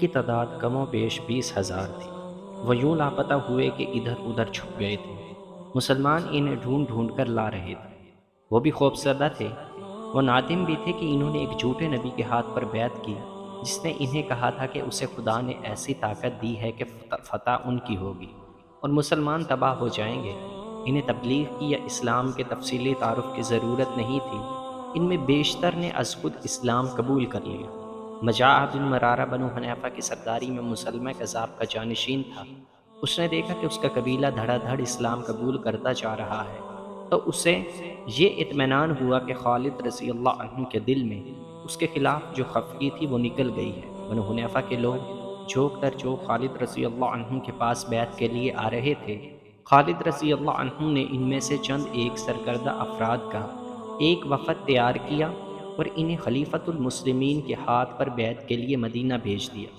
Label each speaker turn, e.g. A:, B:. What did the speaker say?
A: کی تعداد کم و بیش 20,000 تھی۔ وہ یوں لاپتہ ہوئے کہ ادھر ادھر چھپ گئے تھے۔ مسلمان انہیں ڈھونڈ ڈھونڈ کر لا رہے تھے۔ وہ بھی خوفزدہ تھے۔ وہ نادم بھی تھے کہ انہوں نے ایک جھوٹے نبی کے ہاتھ پر بیعت کی، جس نے انہیں کہا تھا کہ اسے خدا نے ایسی طاقت دی ہے کہ فتح ان کی ہوگی اور مسلمان تباہ ہو جائیں گے۔ انہیں تبلیغ کی یا اسلام کے تفصیلی تعارف کی ضرورت نہیں تھی۔ ان میں بیشتر نے از خود اسلام قبول کر لیا۔ مجاع بن مرارہ بنو حنیفہ کی سرداری میں مسلمہ کذاب کا جانشین تھا۔ اس نے دیکھا کہ اس کا قبیلہ دھڑا دھڑ اسلام قبول کرتا جا رہا ہے، تو اسے یہ اطمینان ہوا کہ خالد رضی اللہ عنہ کے دل میں اس کے خلاف جو خفگی تھی وہ نکل گئی ہے۔ بنو حنیفہ کے لوگ جھوک در جھوک خالد رضی اللہ عنہ کے پاس بیعت کے لیے آ رہے تھے۔ خالد رضی اللہ عنہ نے ان میں سے چند ایک سرکردہ افراد کا ایک وفد تیار کیا اور انہیں خلیفۃ المسلمین کے ہاتھ پر بیعت کے لیے مدینہ بھیج دیا۔